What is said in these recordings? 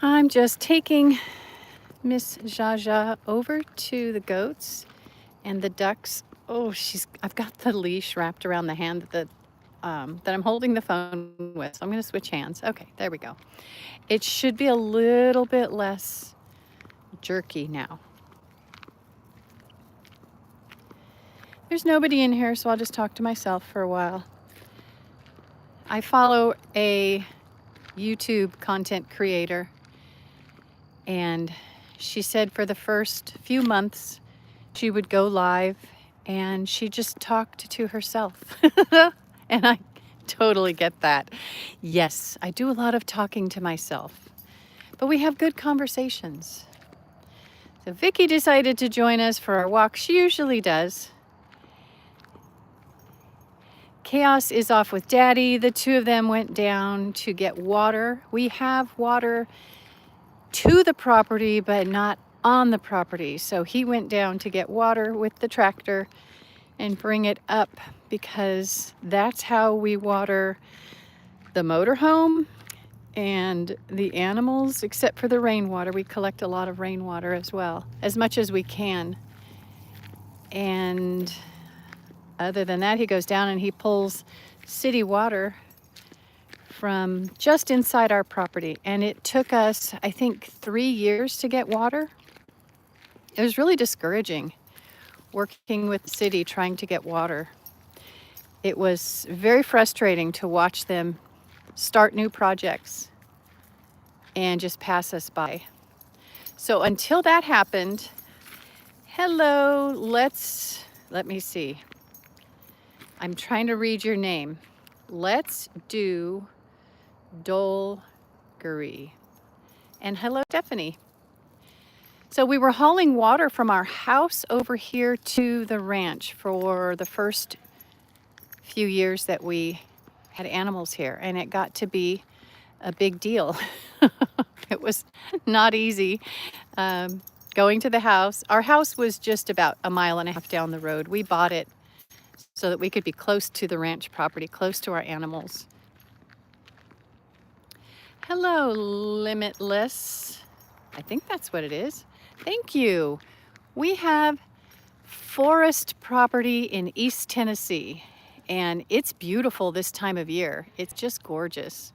I'm just taking Miss Jaja over to the goats and the ducks. Oh, I've got the leash wrapped around the hand that I'm holding the phone with. So I'm going to switch hands. Okay, there we go. It should be a little bit less jerky now. There's nobody in here, so I'll just talk to myself for a while. I follow a YouTube content creator, and she said for the first few months she would go live and she just talked to herself. And I totally get that. Yes, I do a lot of talking to myself, but we have good conversations. So Vicky decided to join us for our walk. She usually does. Chaos is off with Daddy. The two of them went down to get water. We have water to the property, but not on the property. So he went down to get water with the tractor and bring it up, because that's how we water the motorhome and the animals, except for the rainwater. We collect a lot of rainwater as well, as much as we can. And other than that, he goes down and he pulls city water from just inside our property. And it took us, I think, 3 years to get water. It was really discouraging working with the city trying to get water. It was very frustrating to watch them start new projects and just pass us by. So until that happened, hello, let me see. I'm trying to read your name. Let's do Dolgari. And hello, Stephanie. So we were hauling water from our house over here to the ranch for the first few years that we had animals here, and it got to be a big deal. It was not easy going to the house. Our house was just about 1.5 miles down the road. We bought it so that we could be close to the ranch property, close to our animals. Hello, Limitless. I think that's what it is. Thank you. We have forest property in East Tennessee, and it's beautiful this time of year. It's just gorgeous.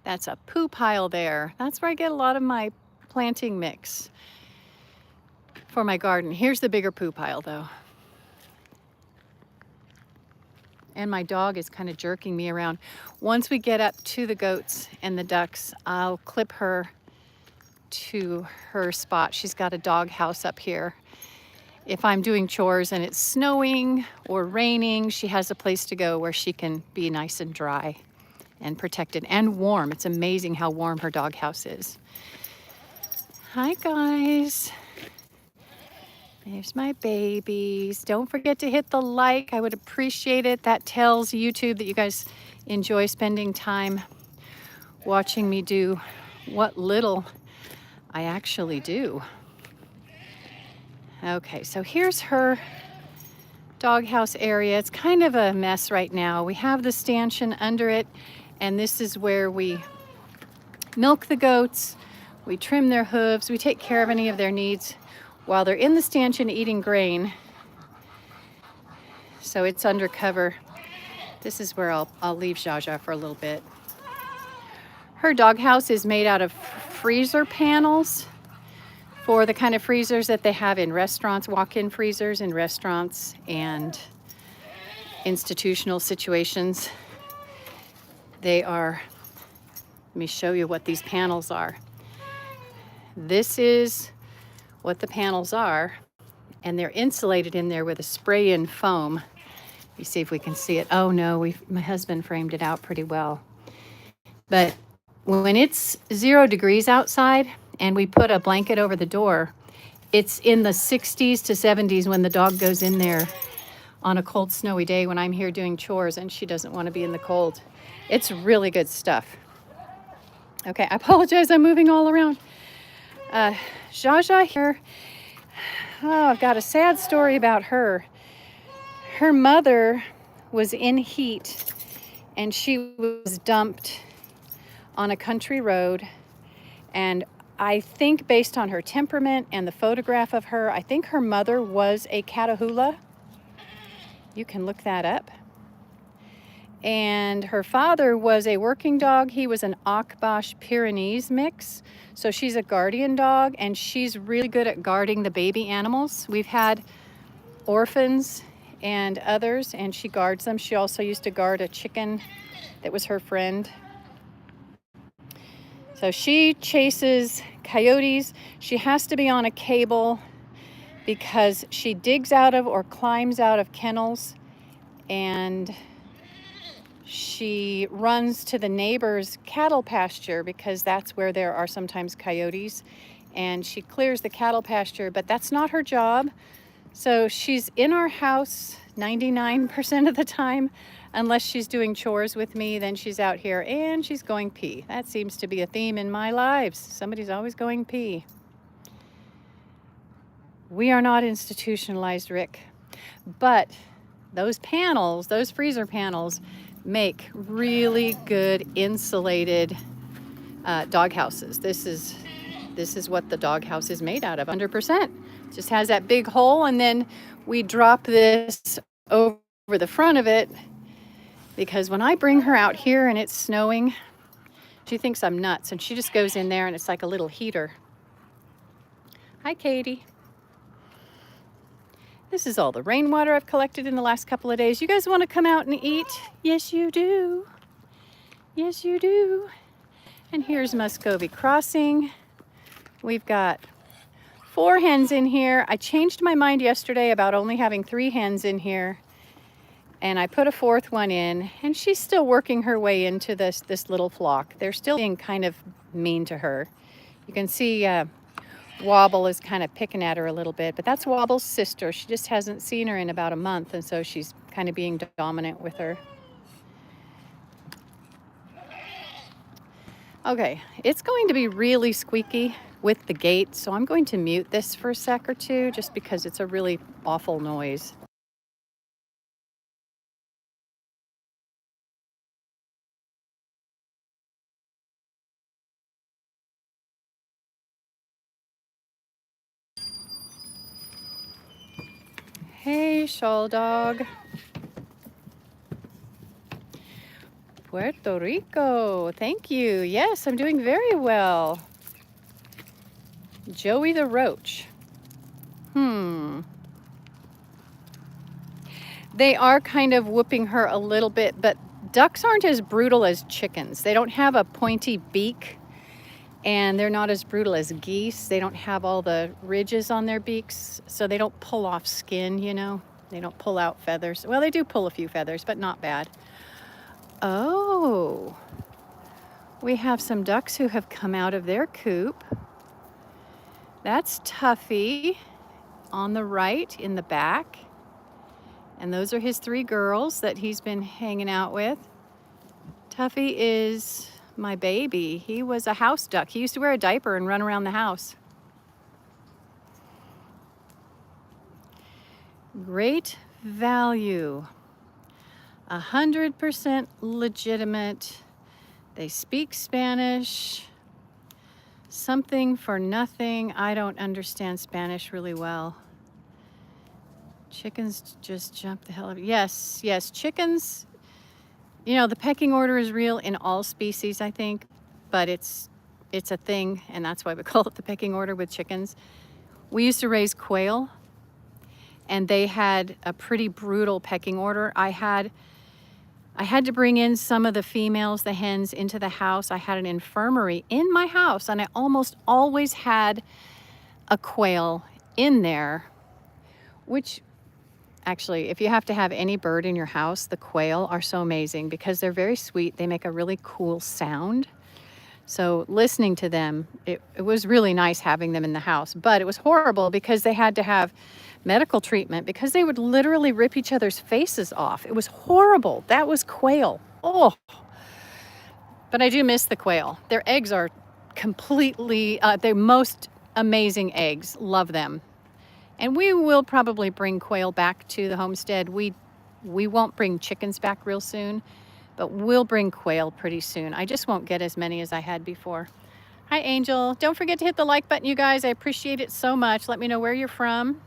That's a poo pile there. That's where I get a lot of my planting mix for my garden. Here's the bigger poo pile though. And my dog is kind of jerking me around. Once we get up to the goats and the ducks, I'll clip her to her spot. She's got a dog house up here. If I'm doing chores and it's snowing or raining, she has a place to go where she can be nice and dry and protected and warm. It's amazing how warm her dog house is. Hi guys. There's my babies. Don't forget to hit the like. I would appreciate it. That tells YouTube that you guys enjoy spending time watching me do what little I actually do. Okay, so here's her doghouse area. It's kind of a mess right now. We have the stanchion under it, and this is where we milk the goats, we trim their hooves, we take care of any of their needs while they're in the stanchion eating grain. So it's undercover. This is where I'll leave Jaja for a little bit. Her doghouse is made out of freezer panels for the kind of freezers that they have in restaurants, walk-in freezers in restaurants and institutional situations. They are, let me show you what these panels are. This is what the panels are, and they're insulated in there with a spray-in foam. Let me see if we can see it. Oh no, my husband framed it out pretty well. But when it's 0 degrees outside and we put a blanket over the door, it's in the 60s to 70s when the dog goes in there on a cold, snowy day when I'm here doing chores and she doesn't want to be in the cold. It's really good stuff. Okay, I apologize, I'm moving all around. Jaja here. Oh, I've got a sad story about her. Her mother was in heat and she was dumped on a country road, and I think based on her temperament and the photograph of her, I think her mother was a Catahoula. You can look that up. And her father was a working dog. He was an Akbash Pyrenees mix. So she's a guardian dog, and she's really good at guarding the baby animals. We've had orphans and others, and she guards them. She also used to guard a chicken that was her friend. So she chases coyotes. She has to be on a cable because she digs out of or climbs out of kennels, and she runs to the neighbor's cattle pasture because that's where there are sometimes coyotes, and she clears the cattle pasture, but that's not her job. So she's in our house 99% of the time, unless she's doing chores with me. Then she's out here and she's going pee. That seems to be a theme in my lives. Somebody's always going pee. We are not institutionalized, Rick, but those panels, those freezer panels, make really good insulated dog houses. This is what the dog house is made out of, 100%. Just has that big hole, and then we drop this over the front of it because when I bring her out here and it's snowing, she thinks I'm nuts, and she just goes in there and it's like a little heater. Hi, Katie. This is all the rainwater I've collected in the last couple of days. You guys want to come out and eat? Yes, you do. Yes, you do. And here's Muscovy Crossing. We've got 4 hens in here. I changed my mind yesterday about only having 3 hens in here, and I put a 4th one in, and she's still working her way into this little flock. They're still being kind of mean to her. You can see Wobble is kind of picking at her a little bit, but that's Wobble's sister. She just hasn't seen her in about a month, and so she's kind of being dominant with her. Okay, it's going to be really squeaky with the gate, so I'm going to mute this for a sec or two just because it's a really awful noise. Hey, Shawl Dog. Puerto Rico, thank you. Yes, I'm doing very well. Joey the Roach. They are kind of whooping her a little bit, but ducks aren't as brutal as chickens. They don't have a pointy beak, and they're not as brutal as geese. They don't have all the ridges on their beaks, so they don't pull off skin, you know. They don't pull out feathers. Well, they do pull a few feathers, but not bad. Oh, we have some ducks who have come out of their coop. That's Tuffy on the right in the back. And those are his 3 girls that he's been hanging out with. Tuffy is my baby. He was a house duck. He used to wear a diaper and run around the house. Great value. 100% legitimate. They speak Spanish. Something for nothing. I don't understand Spanish really well. Chickens just jump the hell out of. Yes, chickens. You know, the pecking order is real in all species, I think, but it's a thing, and that's why we call it the pecking order with chickens. We used to raise quail, and they had a pretty brutal pecking order. I had to bring in some of the females, the hens, into the house. I had an infirmary in my house, and I almost always had a quail in there, which actually, if you have to have any bird in your house, the quail are so amazing because they're very sweet. They make a really cool sound. So listening to them, it was really nice having them in the house, but it was horrible because they had to have medical treatment because they would literally rip each other's faces off. It was horrible. That was quail. Oh, but I do miss the quail. Their eggs are completely, they're most amazing eggs. Love them. And we will probably bring quail back to the homestead. We won't bring chickens back real soon, but we'll bring quail pretty soon. I just won't get as many as I had before. Hi, Angel. Don't forget to hit the like button, you guys. I appreciate it so much. Let me know where you're from.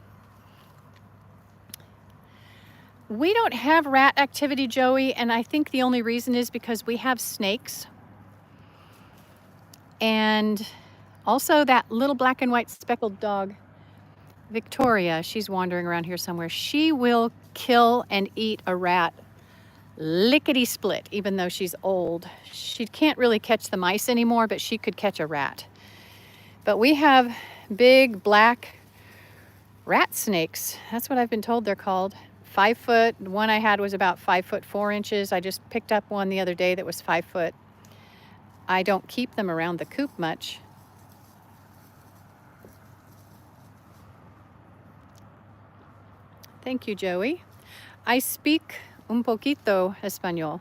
We don't have rat activity, Joey, and I think the only reason is because we have snakes. And also that little black and white speckled dog, Victoria, she's wandering around here somewhere. She will kill and eat a rat lickety-split, even though she's old. She can't really catch the mice anymore, but she could catch a rat. But we have big black rat snakes. That's what I've been told they're called. 5 foot. One I had was about 5 foot 4 inches. I just picked up one the other day that was 5 foot. I don't keep them around the coop much. Thank you, Joey. I speak un poquito español.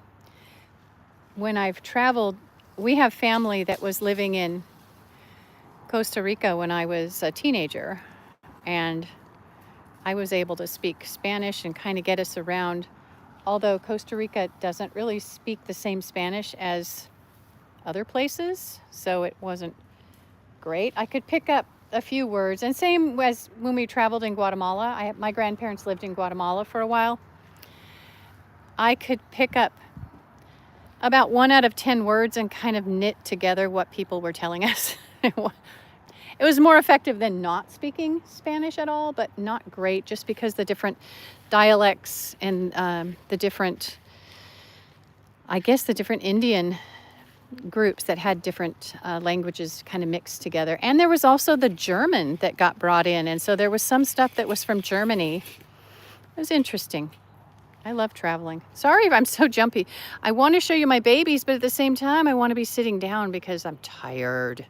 When I've traveled, we have family that was living in Costa Rica when I was a teenager, and I was able to speak Spanish and kind of get us around, although Costa Rica doesn't really speak the same Spanish as other places, so it wasn't great. I could pick up a few words, and same as when we traveled in Guatemala. My grandparents lived in Guatemala for a while. I could pick up about 1 out of 10 words and kind of knit together what people were telling us. It was more effective than not speaking Spanish at all, but not great, just because the different dialects and the different Indian groups that had different languages kind of mixed together. And there was also the German that got brought in, and so there was some stuff that was from Germany. It was interesting. I love traveling. Sorry if I'm so jumpy. I want to show you my babies, but at the same time, I want to be sitting down because I'm tired.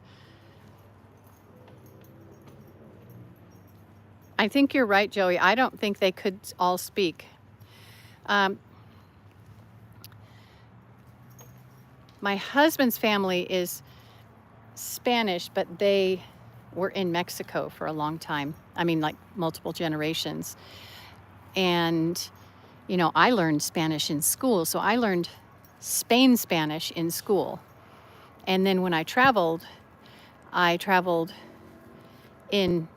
I think you're right, Joey. I don't think they could all speak. My husband's family is Spanish, but they were in Mexico for a long time. I mean, like multiple generations. And, you know, I learned Spanish in school. So I learned Spain Spanish in school. And then when I traveled in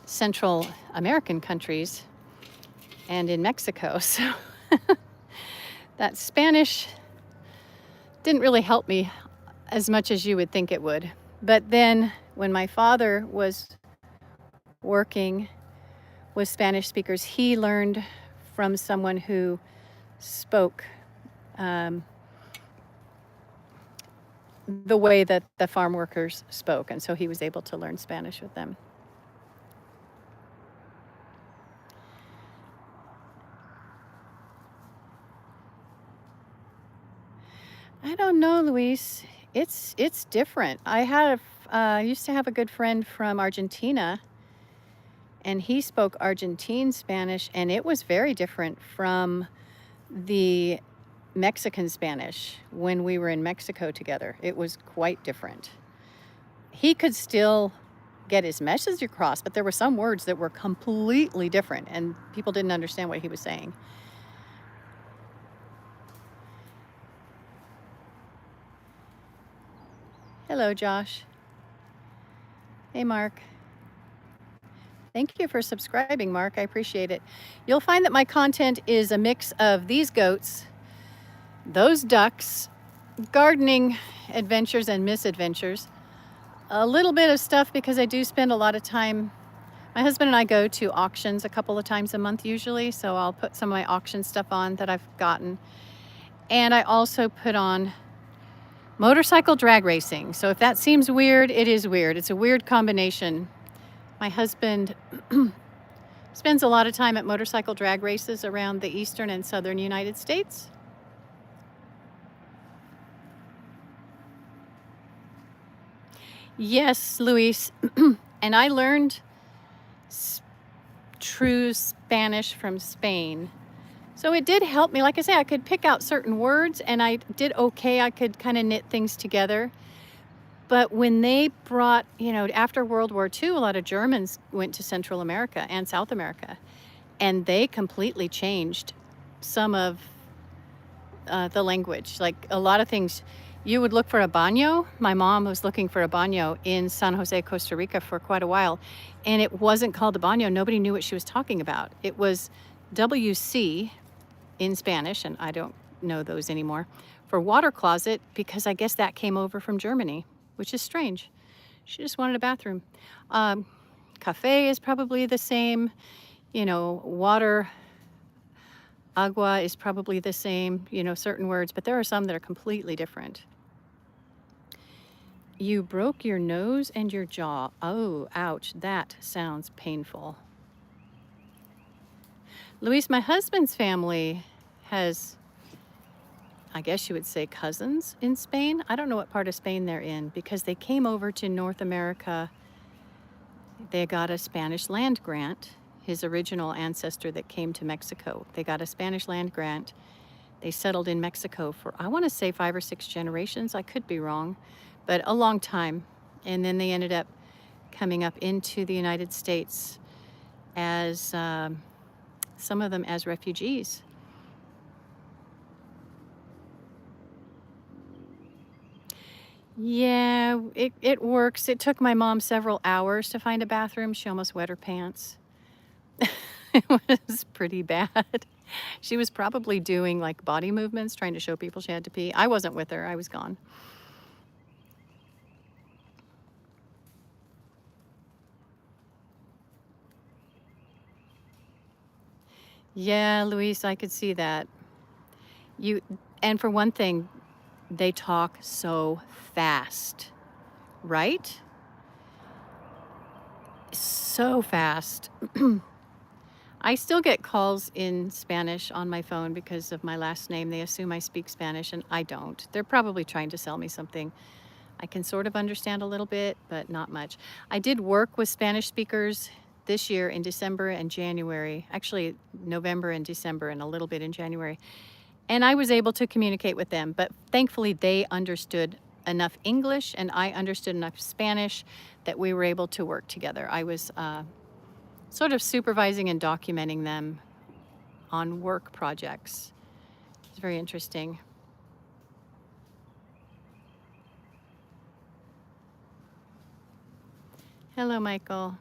Central American countries and in Mexico. So that Spanish didn't really help me as much as you would think it would. But then when my father was working with Spanish speakers, he learned from someone who spoke the way that the farm workers spoke. And so he was able to learn Spanish with them. I don't know, Luis. It's different. I used to have a good friend from Argentina, and he spoke Argentine Spanish, and it was very different from the Mexican Spanish when we were in Mexico together. It was quite different. He could still get his message across, but there were some words that were completely different, and people didn't understand what he was saying. Hello, Josh. Hey, Mark. Thank you for subscribing, Mark. I appreciate it. You'll find that my content is a mix of these goats, those ducks, gardening adventures and misadventures, a little bit of stuff because I do spend a lot of time. My husband and I go to auctions a couple of times a month usually, so I'll put some of my auction stuff on that I've gotten. And I also put on motorcycle drag racing. So if that seems weird, it is weird. It's a weird combination. My husband spends a lot of time at motorcycle drag races around the eastern and southern United States. Yes, Luis. And I learned true Spanish from Spain. So it did help me. Like I say, I could pick out certain words, and I did okay. I could kind of knit things together. But when they brought, after World War II, a lot of Germans went to Central America and South America, and they completely changed some of the language. Like a lot of things, you would look for a baño. My mom was looking for a baño in San Jose, Costa Rica for quite a while, and it wasn't called a baño. Nobody knew what she was talking about. It was WC in Spanish, and I don't know those anymore, for water closet, because I guess that came over from Germany, which is strange. She just wanted a bathroom. Cafe is probably the same. You know, water, agua is probably the same, you know, certain words, but there are some that are completely different. You broke your nose and your jaw. Oh, ouch, that sounds painful. Luis, my husband's family has, I guess you would say, cousins in Spain. I don't know what part of Spain they're in because they came over to North America. They got a Spanish land grant. His original ancestor that came to Mexico, they got a Spanish land grant. They settled in Mexico for, I want to say, 5 or 6 generations. I could be wrong, but a long time. And then they ended up coming up into the United States as, some of them as refugees. Yeah, it works. It took my mom several hours to find a bathroom. She almost wet her pants. It was pretty bad. She was probably doing like body movements, trying to show people she had to pee. I wasn't with her. I was gone. Yeah, Luis, I could see that. And for one thing, they talk so fast, right? So fast. I still get calls in Spanish on my phone because of my last name. They assume I speak Spanish, and I don't. They're probably trying to sell me something. I can sort of understand a little bit, but not much. I did work with Spanish speakers this year in December and January, actually November and December, and a little bit in January. And I was able to communicate with them, but thankfully they understood enough English and I understood enough Spanish that we were able to work together. I was sort of supervising and documenting them on work projects. It's very interesting. Hello, Michael.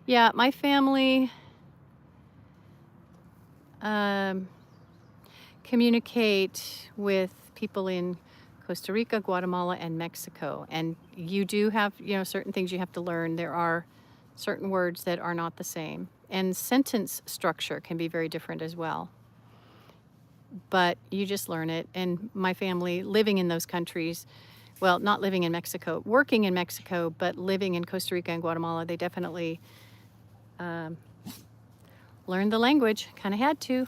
Yeah, my family communicate with people in Costa Rica, Guatemala, and Mexico. And you do have, you know, certain things you have to learn. There are certain words that are not the same. And sentence structure can be very different as well. But you just learn it. And my family living in those countries, well, not living in Mexico, working in Mexico, but living in Costa Rica and Guatemala, they definitely learned the language, kind of had to.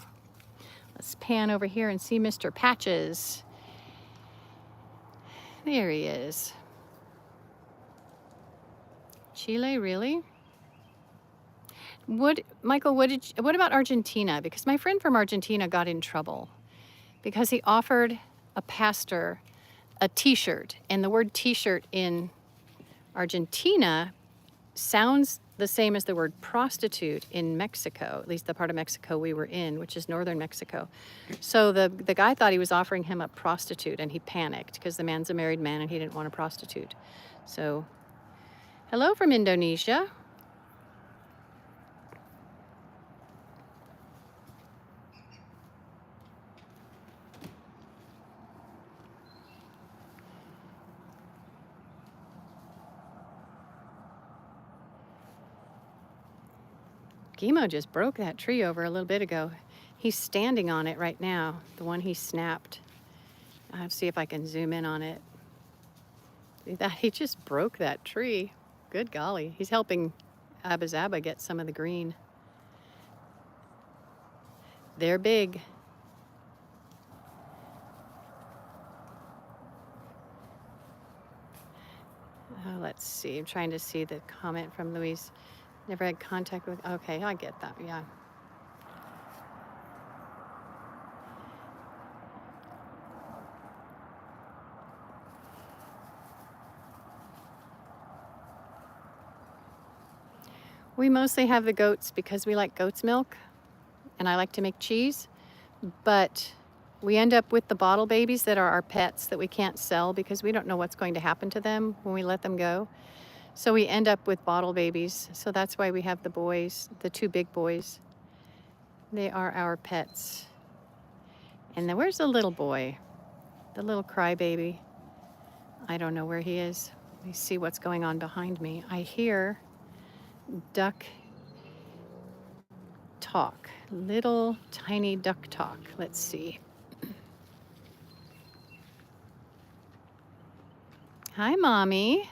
Let's pan over here and see Mr. Patches. There he is. Chile, really? Michael, what about Argentina? Because my friend from Argentina got in trouble because he offered a pastor a t-shirt, and the word t-shirt in Argentina sounds the same as the word prostitute in Mexico, at least the part of Mexico we were in, which is northern Mexico. So the guy thought he was offering him a prostitute, and he panicked because the man's a married man and he didn't want a prostitute. So, hello from Indonesia. Guimo just broke that tree over a little bit ago. He's standing on it right now, the one he snapped. I'll have to see if I can zoom in on it. See that? He just broke that tree. Good golly. He's helping Abba get some of the green. They're big. Let's see. I'm trying to see the comment from Louise. Never had contact with, okay, I get that, yeah. We mostly have the goats because we like goat's milk and I like to make cheese. but we end up with the bottle babies that are our pets that we can't sell because we don't know what's going to happen to them when we let them go. So we end up with bottle babies. So that's why we have the boys, the two big boys. They are our pets. And then where's the little boy? The little crybaby. I don't know where he is. Let me see what's going on behind me. I hear duck talk. Little tiny duck talk. Let's see. Hi, Mommy.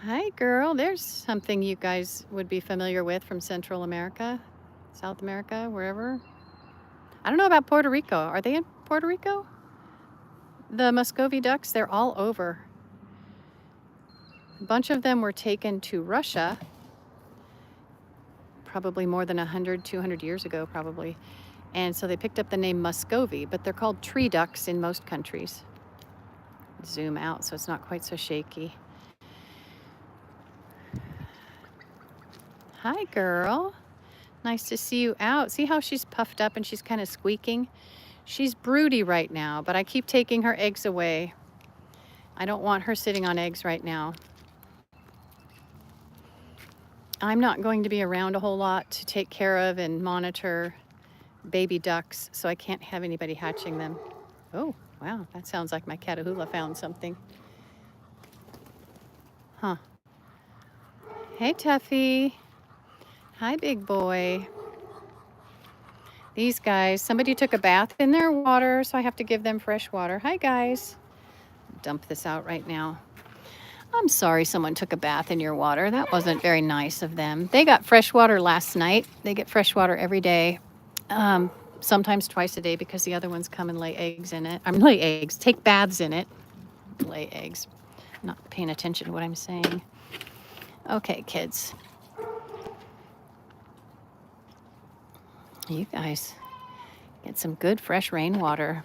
Hi, girl. There's something you guys would be familiar with from Central America, South America, wherever. I don't know about Puerto Rico. Are they in Puerto Rico? The Muscovy ducks, they're all over. A bunch of them were taken to Russia probably more than 100, 200 years ago, probably. And so they picked up the name Muscovy, but they're called tree ducks in most countries. Zoom out so it's not quite so shaky. Hi, girl. Nice to see you out. See how she's puffed up and she's kind of squeaking? She's broody right now, but I keep taking her eggs away. I don't want her sitting on eggs right now. I'm not going to be around a whole lot to take care of and monitor baby ducks, so I can't have anybody hatching them. Oh, wow, that sounds like my Catahoula found something. Huh. Hey, Tuffy. Hi, big boy. These guys, somebody took a bath in their water, so I have to give them fresh water. Hi, guys. Dump this out right now. I'm sorry someone took a bath in your water. That wasn't very nice of them. They got fresh water last night. They get fresh water every day, sometimes twice a day because the other ones come and lay eggs in it. Lay eggs, take baths in it, lay eggs. I'm not paying attention to what I'm saying. Okay, kids. You guys get some good fresh rainwater.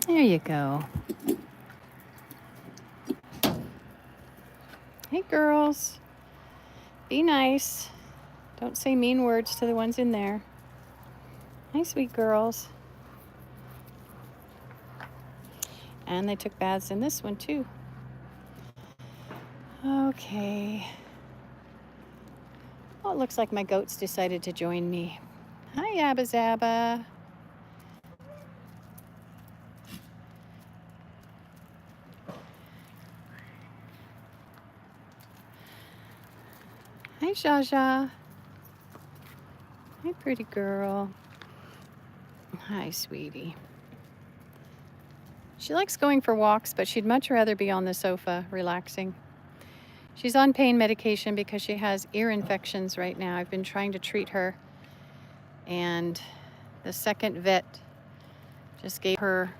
There you go. Hey, girls. Be nice. Don't say mean words to the ones in there. Hi, sweet girls. And they took baths in this one, too. Okay. Oh, it looks like my goats decided to join me. Hi, Abba Zaba. Hi, Jaja. Hi, pretty girl. Hi, sweetie. She likes going for walks, but she'd much rather be on the sofa relaxing. She's on pain medication because she has ear infections right now. I've been trying to treat her, and the second vet just gave her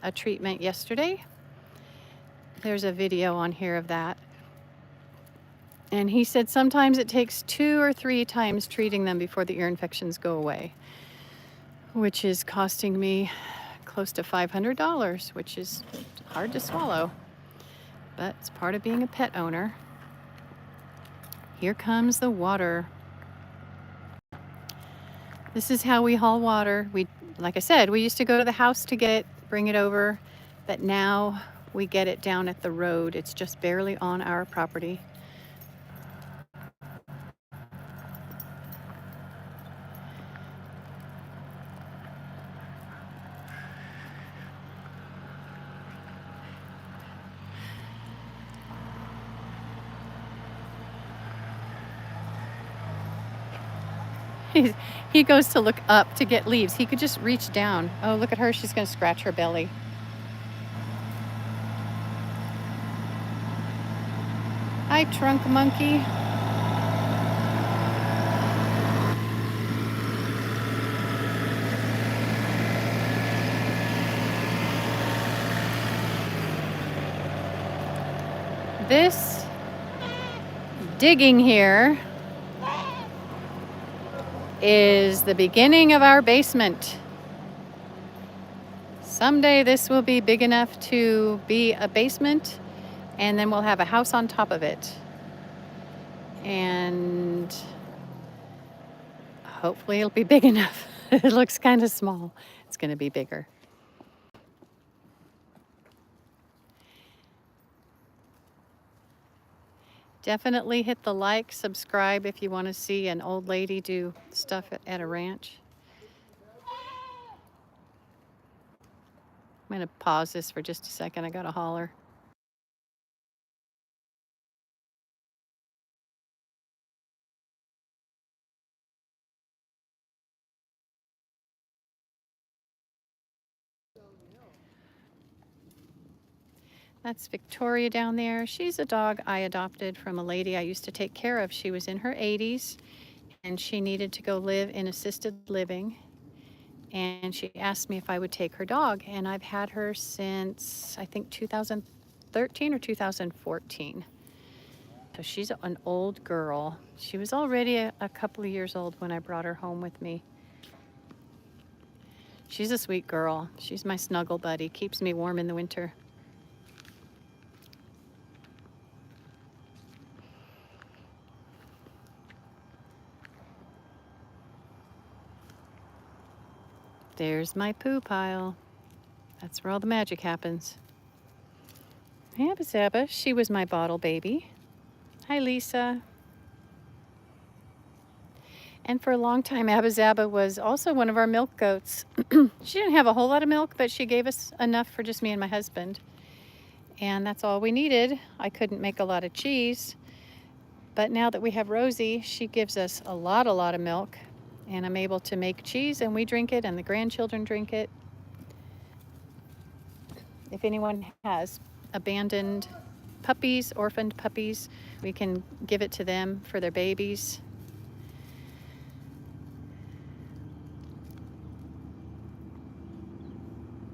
a treatment yesterday. There's a video on here of that. And he said sometimes it takes 2 or 3 times treating them before the ear infections go away, which is costing me close to $500, which is hard to swallow, but it's part of being a pet owner. Here comes the water. This is how we haul water. Like I said, we used to go to the house to get it, bring it over, but now we get it down at the road. It's just barely on our property. He goes to look up to get leaves. He could just reach down. Oh, look at her. She's going to scratch her belly. Hi, trunk monkey. This digging here is the beginning of our basement. Someday this will be big enough to be a basement, and then we'll have a house on top of it. And hopefully it'll be big enough. It looks kind of small. It's going to be bigger. Definitely hit the like, subscribe if you want to see an old lady do stuff at a ranch. I'm going to pause this for just a second. I got to holler. That's Victoria down there. She's a dog I adopted from a lady I used to take care of. She was in her 80s and she needed to go live in assisted living. And she asked me if I would take her dog. And I've had her since, I think, 2013 or 2014. So she's an old girl. She was already a couple of years old when I brought her home with me. She's a sweet girl. She's my snuggle buddy. Keeps me warm in the winter. There's my poo pile. That's where all the magic happens. Hey, Abba Zaba. She was my bottle baby. Hi, Lisa. And for a long time, Abba Zaba was also one of our milk goats. She didn't have a whole lot of milk, but she gave us enough for just me and my husband. And that's all we needed. I couldn't make a lot of cheese. But now that we have Rosie, she gives us a lot of milk. And I'm able to make cheese, and we drink it, and the grandchildren drink it. If anyone has abandoned puppies, orphaned puppies, we can give it to them for their babies.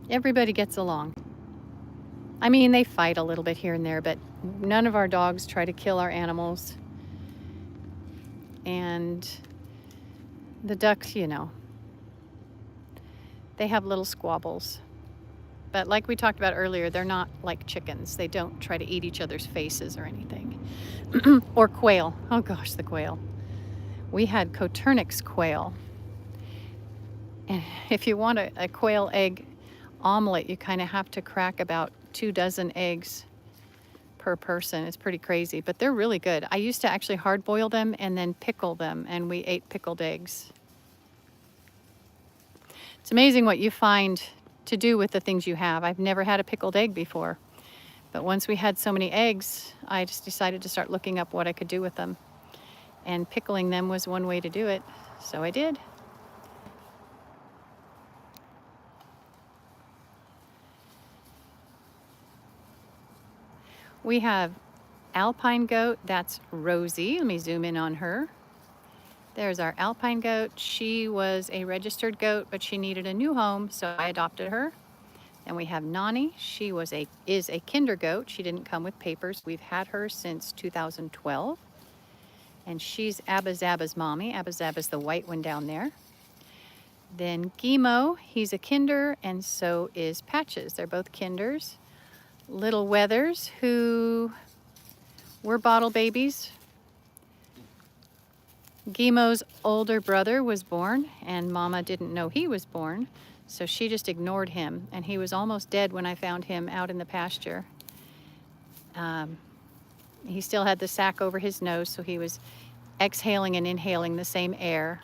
Everybody gets along. I mean, they fight a little bit here and there, but none of our dogs try to kill our animals. And the ducks, you know, they have little squabbles. But like we talked about earlier, they're not like chickens. They don't try to eat each other's faces or anything. Or quail. Oh gosh, the quail. We had Coturnix quail. And if you want a quail egg omelet, you kind of have to crack about 24 eggs per person. It's pretty crazy, but they're really good. I used to actually hard boil them and then pickle them, and we ate pickled eggs. It's amazing what you find to do with the things you have. I've never had a pickled egg before, but once we had so many eggs, I just decided to start looking up what I could do with them, and pickling them was one way to do it, so I did. We have alpine goat. That's Rosie. Let me zoom in on her. There's our alpine goat. She was a registered goat, but she needed a new home, so I adopted her. And we have Nani. She is a kinder goat. She didn't come with papers. We've had her since 2012. And she's Abba Zaba's mommy. Abba Zaba's the white one down there. Then Gimo, he's a kinder, and so is Patches. They're both kinders. Little Weathers, who were bottle babies. Gimo's older brother was born, and Mama didn't know he was born, so she just ignored him, and he was almost dead when I found him out in the pasture. He still had the sack over his nose, so he was exhaling and inhaling the same air.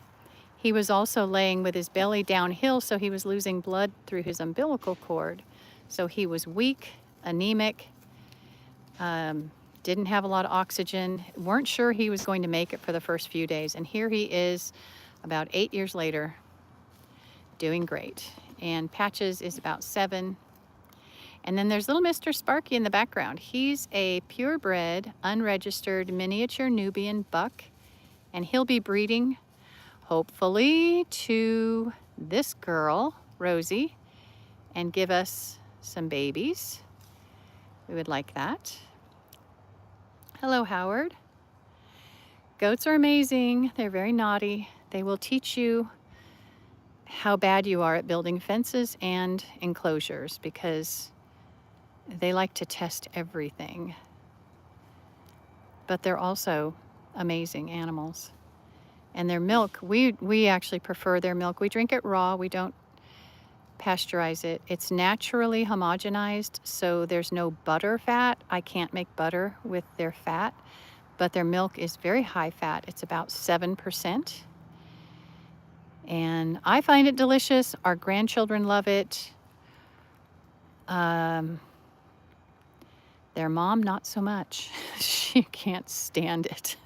He was also laying with his belly downhill, so he was losing blood through his umbilical cord. So he was weak, anemic, didn't have a lot of oxygen, weren't sure he was going to make it for the first few days. And here he is about 8 years later, doing great. And Patches is about 7. And then there's little Mr. Sparky in the background. He's a purebred, unregistered miniature Nubian buck, and he'll be breeding, hopefully, to this girl, Rosie, and give us some babies. We would like that. Hello, Howard. Goats are amazing. They're very naughty. They will teach you how bad you are at building fences and enclosures because they like to test everything. But they're also amazing animals. And their milk, we actually prefer their milk. We drink it raw. We don't pasteurize it. It's naturally homogenized, so there's no butter fat. I can't make butter with their fat, but their milk is very high fat. It's about 7%. And I find it delicious. Our grandchildren love it. Their mom, not so much. She can't stand it.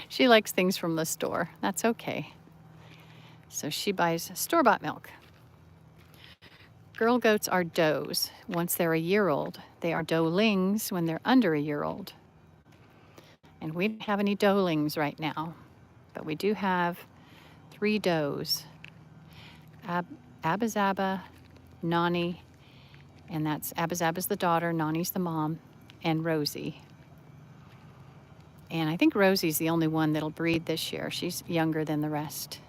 She likes things from the store. That's okay. So she buys store-bought milk. Girl goats are does once they're a year old. They are doelings when they're under a year old. And we don't have any doelings right now, but we do have 3 does. Abba-Zaba, Nani, and that's Abba-Zaba's the daughter, Nani's the mom, and Rosie. And I think Rosie's the only one that'll breed this year. She's younger than the rest.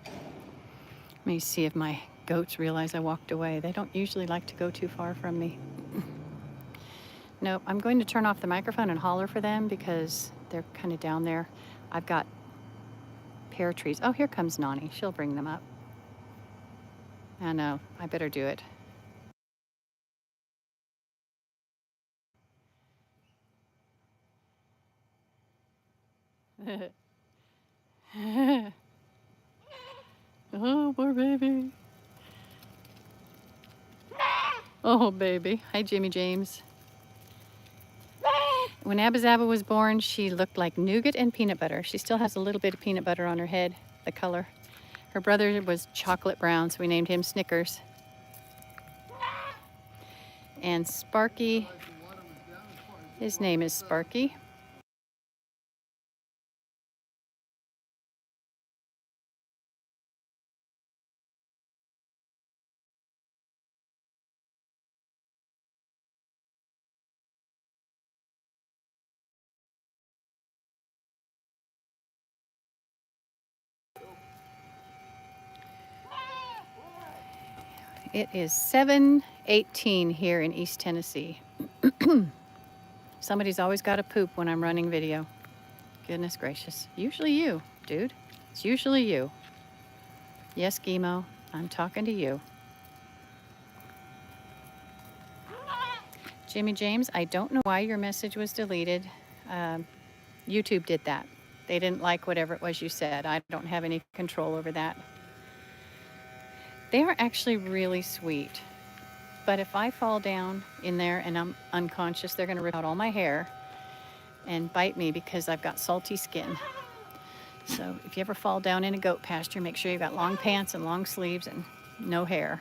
Let me see if my goats realize I walked away. They don't usually like to go too far from me. Nope, I'm going to turn off the microphone and holler for them because they're kind of down there. I've got pear trees. Oh, here comes Nani. She'll bring them up. I know, I better do it. Oh, poor baby. Oh, baby. Hi, Jimmy James. When Abba-Zaba was born, she looked like nougat and peanut butter. She still has a little bit of peanut butter on her head, the color. Her brother was chocolate brown, so we named him Snickers. And Sparky, his name is Sparky. It is 7:18 here in East Tennessee. Somebody's always got to poop when I'm running video. Goodness gracious. Usually you, dude. It's usually you. Yes, Gimo, I'm talking to you. Jimmy James, I don't know why your message was deleted. YouTube did that. They didn't like whatever it was you said. I don't have any control over that. They are actually really sweet. But if I fall down in there and I'm unconscious, they're going to rip out all my hair and bite me because I've got salty skin. So if you ever fall down in a goat pasture, make sure you've got long pants and long sleeves and no hair.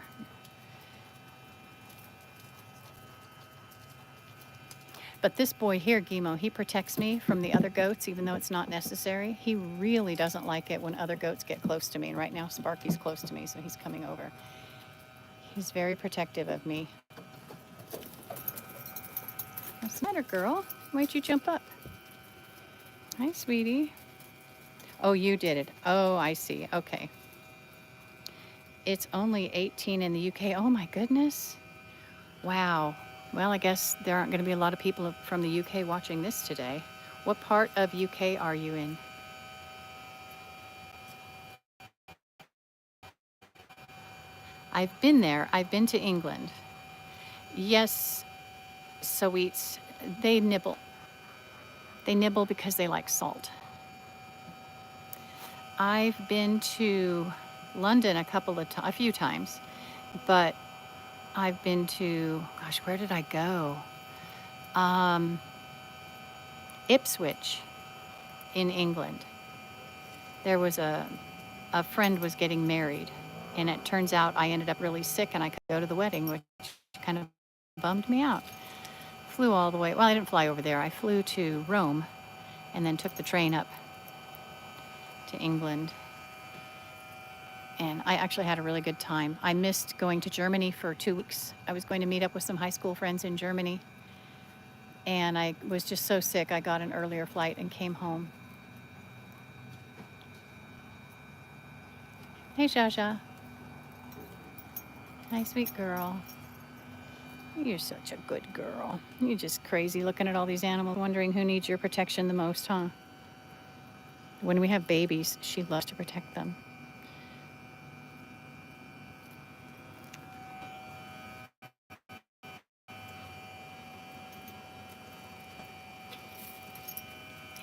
But this boy here, Gimo, he protects me from the other goats, even though it's not necessary. He really doesn't like it when other goats get close to me. And right now, Sparky's close to me, so he's coming over. He's very protective of me. What's the matter, girl? Why'd you jump up? Hi, sweetie. Oh, you did it. Oh, I see. Okay. It's only 18 in the UK. Oh, my goodness. Wow. Well, I guess there aren't going to be a lot of people from the UK watching this today. What part of UK are you in? I've been there. I've been to England. Yes, Saweets, they nibble. They nibble because they like salt. I've been to London a few times, but I've been to, gosh, where did I go? Ipswich in England. There was a friend was getting married, and it turns out I ended up really sick and I couldn't go to the wedding, which kind of bummed me out. Flew all the way, well, I didn't fly over there. I flew to Rome and then took the train up to England. And I actually had a really good time. I missed going to Germany for 2 weeks. I was going to meet up with some high school friends in Germany. And I was just so sick, I got an earlier flight and came home. Hey, Jaja. Hi, sweet girl. You're such a good girl. You're just crazy looking at all these animals, wondering who needs your protection the most, huh? When we have babies, she loves to protect them.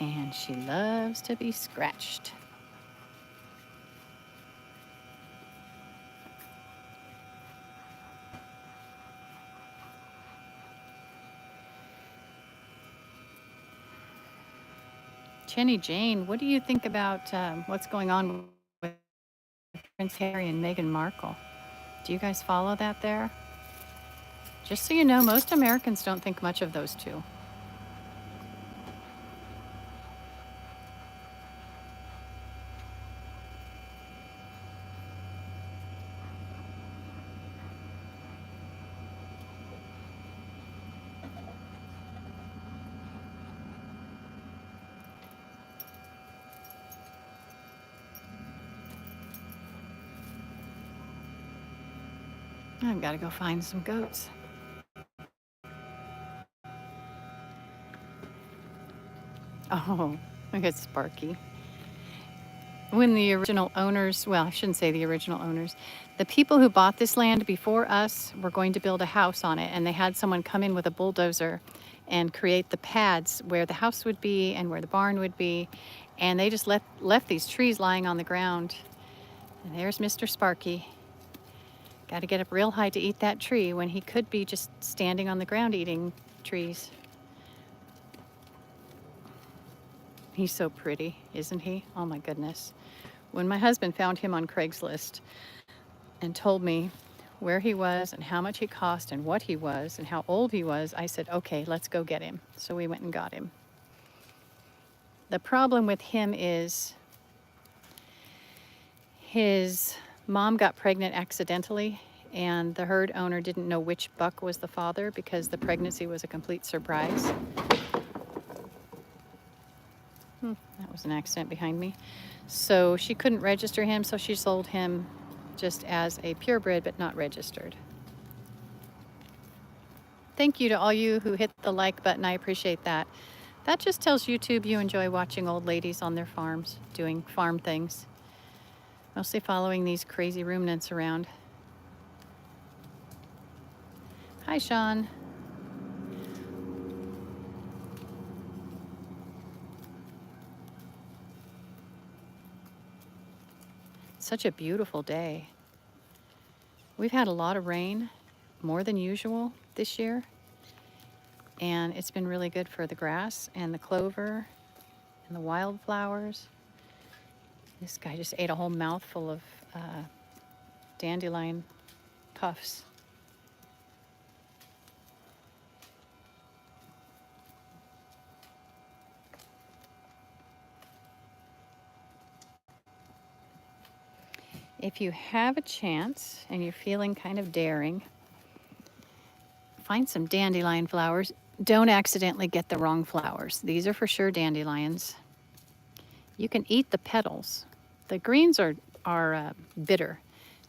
And she loves to be scratched. Jenny Jane, what do you think about what's going on with Prince Harry and Meghan Markle? Do you guys follow that there? Just so you know, most Americans don't think much of those two. I've got to go find some goats. Oh, look at Sparky. When the original owners, well, I shouldn't say the original owners, the people who bought this land before us were going to build a house on it, and they had someone come in with a bulldozer and create the pads where the house would be and where the barn would be, and they just left these trees lying on the ground. And there's Mr. Sparky. Got to get up real high to eat that tree when he could be just standing on the ground eating trees. He's so pretty, isn't he? Oh my goodness. When my husband found him on Craigslist and told me where he was and how much he cost and what he was and how old he was, I said, okay, let's go get him. So we went and got him. The problem with him is his mom got pregnant accidentally, and the herd owner didn't know which buck was the father because the pregnancy was a complete surprise. That was an accident behind me. So she couldn't register him, so she sold him just as a purebred but not registered. Thank you to all you who hit the like button. I appreciate that. That just tells YouTube you enjoy watching old ladies on their farms doing farm things. Mostly following these crazy ruminants around. Hi, Sean. Such a beautiful day. We've had a lot of rain, more than usual this year. And it's been really good for the grass and the clover and the wildflowers. This guy just ate a whole mouthful of dandelion puffs. If you have a chance and you're feeling kind of daring, find some dandelion flowers. Don't accidentally get the wrong flowers. These are for sure dandelions. You can eat the petals. The greens are bitter,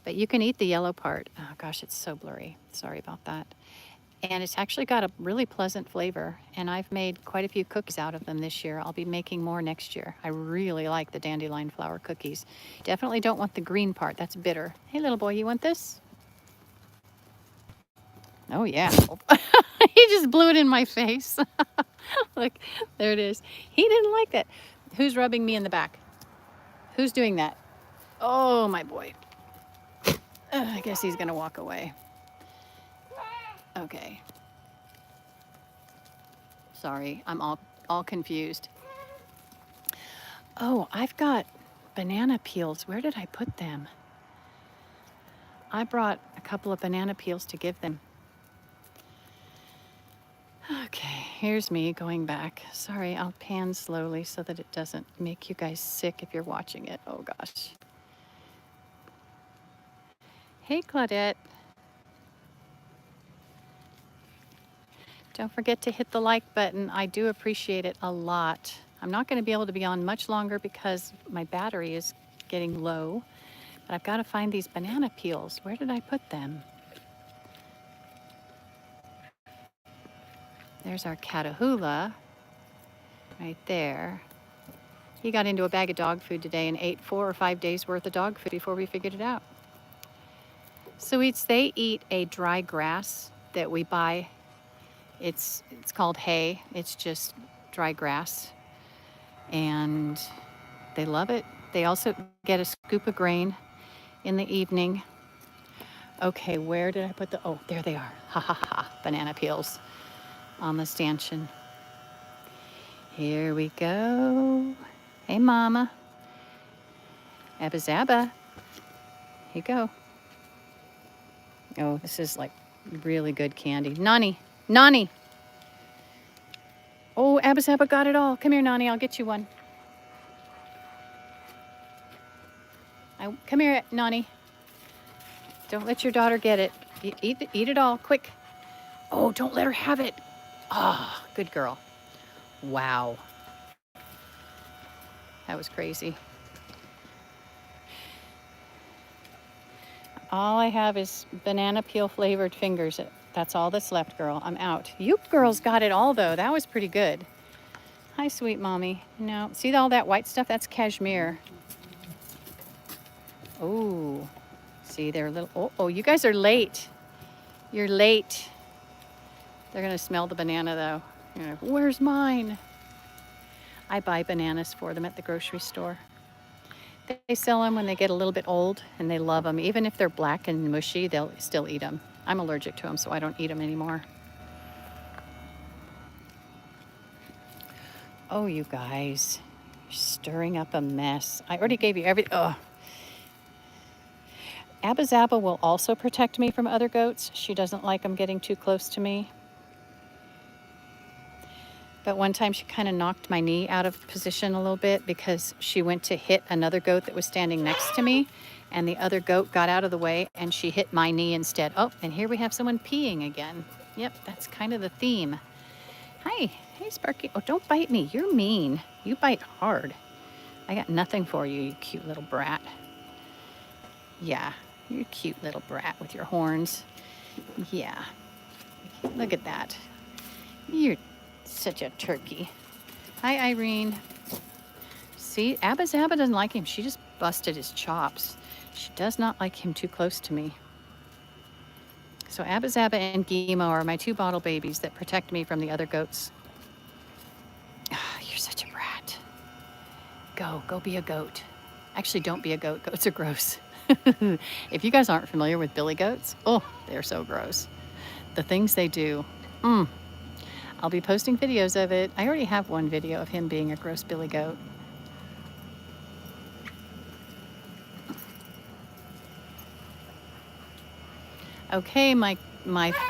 but you can eat the yellow part. Oh gosh, it's so blurry. Sorry about that. And it's actually got a really pleasant flavor, and I've made quite a few cookies out of them this year. I'll be making more next year. I really like the dandelion flower cookies. Definitely don't want the green part. That's bitter. Hey, little boy, you want this? Oh, yeah. He just blew it in my face. Look, there it is. He didn't like that. Who's rubbing me in the back? Who's doing that? Oh, my boy. I guess he's going to walk away. Okay. Sorry, I'm all confused. Oh, I've got banana peels. Where did I put them? I brought a couple of banana peels to give them. Okay, here's me going back. Sorry, I'll pan slowly so that it doesn't make you guys sick if you're watching it. Oh gosh. Hey, Claudette. Don't forget to hit the like button. I do appreciate it a lot. I'm not going to be able to be on much longer because my battery is getting low. But I've got to find these banana peels. Where did I put them? There's our Catahoula right there. He got into a bag of dog food today and ate 4 or 5 days worth of dog food before we figured it out. Sweets, they eat a dry grass that we buy. It's called hay. It's just dry grass. And they love it. They also get a scoop of grain in the evening. Okay, where did I put the, oh, there they are. Ha ha ha, banana peels on the stanchion. Here we go. Hey, Mama. Abba Zaba. Here you go. Oh, this is like really good candy. Nani, Nani. Oh, Abba Zaba got it all. Come here, Nani, I'll get you one. Come here, Nani. Don't let your daughter get it. Eat it all, quick. Oh, don't let her have it. Ah, oh, good girl. Wow. That was crazy. All I have is banana peel flavored fingers. That's all that's left, girl. I'm out. You girls got it all, though. That was pretty good. Hi, sweet mommy. No, see all that white stuff? That's cashmere. Oh, see, they're a little, oh, you guys are late. You're late. They're going to smell the banana, though. You're like, where's mine? I buy bananas for them at the grocery store. They sell them when they get a little bit old, and they love them. Even if they're black and mushy, they'll still eat them. I'm allergic to them, so I don't eat them anymore. Oh, you guys, you're stirring up a mess. I already gave you everything. Ugh. Abba Zaba will also protect me from other goats. She doesn't like them getting too close to me. But one time she kind of knocked my knee out of position a little bit because she went to hit another goat that was standing next to me, and the other goat got out of the way and she hit my knee instead. Oh, and here we have someone peeing again. Yep, that's kind of the theme. Hi, hey Sparky. Oh, don't bite me. You're mean. You bite hard. I got nothing for you, you cute little brat. Yeah, you're a cute little brat with your horns. Yeah, look at that. You're such a turkey. Hi, Irene. See, Abba Zaba doesn't like him. She just busted his chops. She does not like him too close to me. So Abba Zaba and Gimo are my 2 bottle babies that protect me from the other goats. Oh, you're such a brat. Go be a goat. Actually, don't be a goat. Goats are gross. If you guys aren't familiar with billy goats, oh, they're so gross. The things they do. I'll be posting videos of it. I already have one video of him being a gross billy goat. Okay, my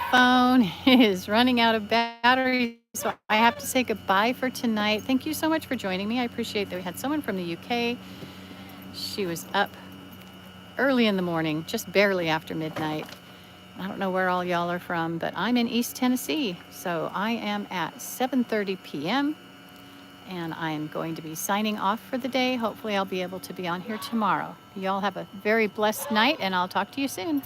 phone is running out of battery, so I have to say goodbye for tonight. Thank you so much for joining me. I appreciate that we had someone from the UK. She was up early in the morning, just barely after midnight. I don't know where all y'all are from, but I'm in East Tennessee. So I am at 7:30 p.m. and I'm going to be signing off for the day. Hopefully I'll be able to be on here tomorrow. Y'all have a very blessed night, and I'll talk to you soon.